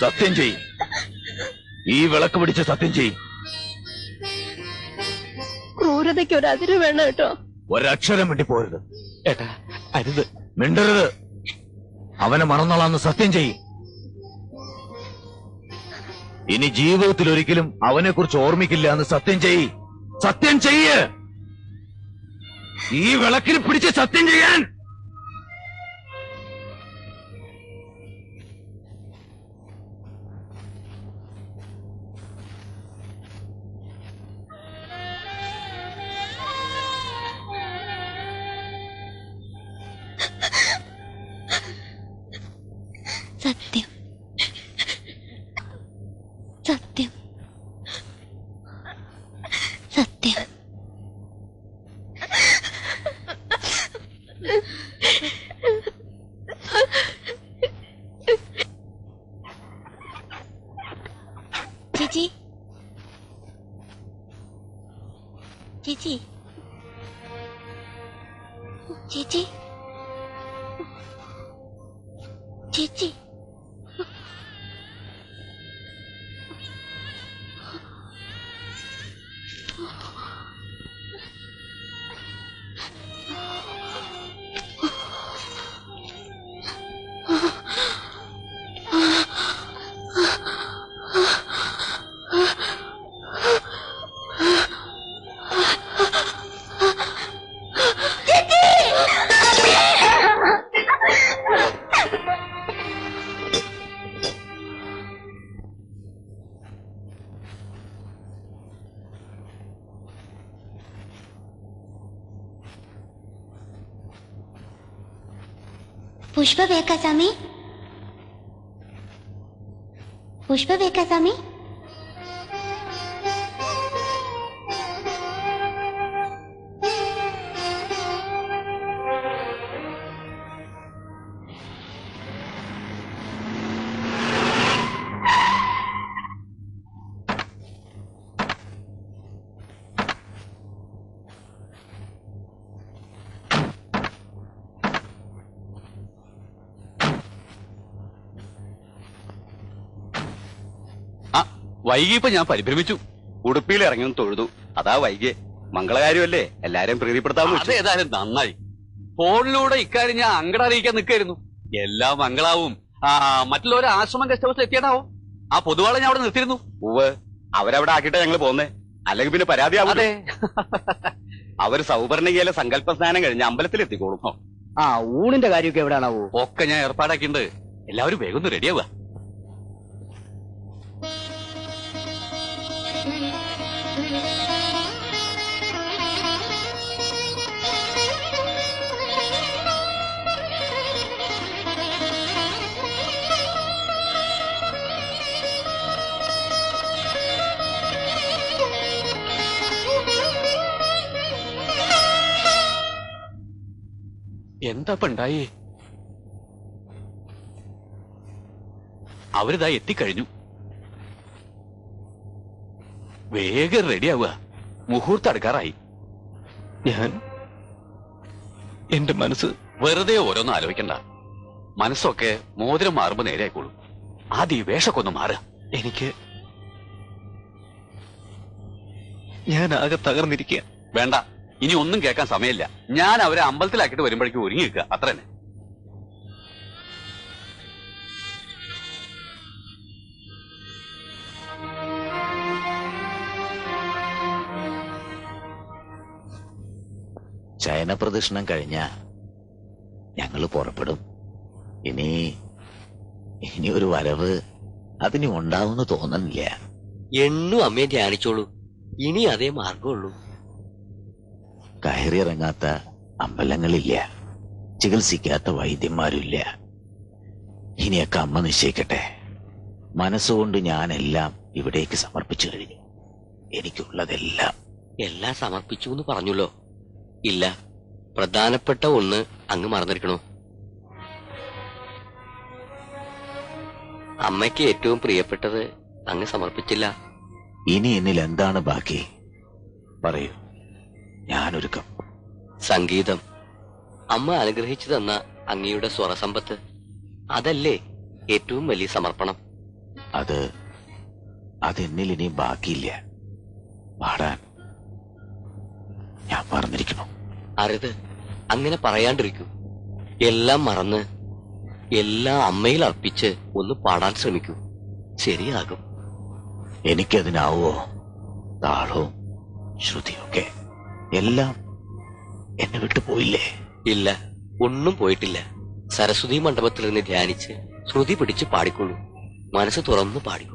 സത്യം ചെയ്. ഈ വിളക്ക് പിടിച്ച് സത്യം ചെയ്. ക്രൂരതയ്ക്ക് ഒരു അതിര് വേണം കേട്ടോ. ഒരക്ഷരം വേണ്ടി പോരുത്. ഏട്ടാ അരുത്, മിണ്ടരുത്. അവനെ മറന്നോളാന്ന് സത്യം ചെയ്. ഇനി ജീവിതത്തിൽ ഒരിക്കലും അവനെ കുറിച്ച് ഓർമ്മിക്കില്ല എന്ന് സത്യം ചെയ്. സത്യം ചെയ്യ്. ഈ വിളക്കിൽ പിടിച്ച് സത്യം ചെയ്യാൻ. സത്യം, സത്യം, സത്യം. ചേച്ചി, ചേച്ചി, ചേച്ചി, ചേച്ചി. पुष्प बेका स्वामी, पुष्प बेका स्वामी. വൈകിയപ്പോ ഞാൻ പരിഭ്രമിച്ചു. ഉടുപ്പിയിൽ ഇറങ്ങിയൊന്ന് തൊഴുതു, അതാ വൈകിയെ. മംഗളകാര്യമല്ലേ, എല്ലാരെയും പ്രീതിപ്പെടുത്താൻ. അതേതായാലും നന്നായി. ഫോണിലൂടെ ഇക്കാര്യം ഞാൻ അങ്കട അറിയിക്കാൻ നിൽക്കായിരുന്നു. എല്ലാ മംഗളാവും മറ്റുള്ളവരെ ആശ്രമം ഗസ്റ്റ് ഹൗസിൽ എത്തിയതാവോ? ആ പൊതുവാളെ ഞാൻ അവിടെ നിർത്തിയിരുന്നു. ഉവ്, അവരവിടെ ആക്കിയിട്ടാ ഞങ്ങൾ പോന്നേ, അല്ലെങ്കിൽ പിന്നെ പരാതിയാവട്ടെ. അവര് സൗപർണികയിലെ സങ്കല്പ സ്നാനം കഴിഞ്ഞ് അമ്പലത്തിൽ എത്തിക്കോളും. ആ ഊണിന്റെ കാര്യമൊക്കെ എവിടെയാണാവോ? ഒക്കെ ഞാൻ ഏർപ്പാടാക്കിയിട്ടുണ്ട്. എല്ലാവരും വേഗം ഒന്ന് റെഡിയാവുക. എന്താ ഉണ്ടായേ? അവരിതാ എത്തിക്കഴിഞ്ഞു. വേഗം റെഡിയാവുക, മുഹൂർത്തം അടുക്കാറായി. എന്റെ മനസ്സ് വെറുതെ ഓരോന്നും ആലോചിക്കണ്ട. മനസ്സൊക്കെ മോതിരം മാറുമ്പോ നേരെയായിക്കോളും. ആദ്യം ഈ വേഷമൊക്കെ ഒന്ന് മാറുക. ഞാൻ ആകെ തകർന്നിരിക്കുക. വേണ്ട, ഇനി ഒന്നും കേൾക്കാൻ സമയമില്ല. ഞാൻ അവരെ അമ്പലത്തിലാക്കിയിട്ട് വരുമ്പോഴേക്കും ഒരുങ്ങി നിൽക്കുക, അത്ര തന്നെ. ശയനപ്രദക്ഷിണം കഴിഞ്ഞ ഞങ്ങള് പുറപ്പെടും. ഇനി ഒരു വരവ് അതിന് ഉണ്ടാവുമെന്ന് തോന്നുന്നില്ല. എണ്ണു അമ്മയെ ധ്യാനിച്ചോളൂ, ഇനി അതേ മാർഗമുള്ളൂ. കയറിയിറങ്ങാത്ത അമ്പലങ്ങളില്ല, ചികിത്സിക്കാത്ത വൈദ്യന്മാരില്ല. ഇനിയൊക്കെ അമ്മ നിശ്ചയിക്കട്ടെ. മനസ്സുകൊണ്ട് ഞാനെല്ലാം ഇവിടേക്ക് സമർപ്പിച്ചു കഴിഞ്ഞു. എനിക്കുള്ളതെല്ലാം എല്ലാം സമർപ്പിച്ചു എന്ന് പറഞ്ഞല്ലോ. ഇല്ല, പ്രധാനപ്പെട്ട ഒന്ന് അങ്ങ് മറന്നിരിക്കണോ? അമ്മയ്ക്ക് ഏറ്റവും പ്രിയപ്പെട്ടത് അങ്ങ് സമർപ്പിച്ചില്ല. ഇനി എന്നിൽ എന്താണ് ബാക്കി? പറയൂ, ഞാനൊരുക്കം. സംഗീതം. അമ്മ അനുഗ്രഹിച്ചു തന്ന അങ്ങയുടെ സ്വരസമ്പത്ത്, അതല്ലേ ഏറ്റവും വലിയ സമർപ്പണം. അതെന്നിൽ ഇനി ബാക്കിയില്ല. പാടാൻ ഞാൻ പറഞ്ഞിരിക്കുന്നു. അരുത്, അങ്ങനെ പറയാണ്ടിരിക്കൂ. എല്ലാം മറന്ന് എല്ലാം അമ്മയിൽ അർപ്പിച്ച് ഒന്ന് പാടാൻ ശ്രമിക്കൂ. ശരിയാകും. എനിക്കതിനാവോ? താളവും ശ്രുതിയൊക്കെ എല്ലാം എന്നെ വിട്ടു പോയില്ലേ? ഇല്ല, ഒന്നും പോയിട്ടില്ല. സരസ്വതി മണ്ഡപത്തിൽ നിന്ന് ധ്യാനിച്ച് ശ്രുതി പിടിച്ച് പാടിക്കൊള്ളൂ. മനസ്സ് തുറന്ന് പാടിക്കൊള്ളൂ.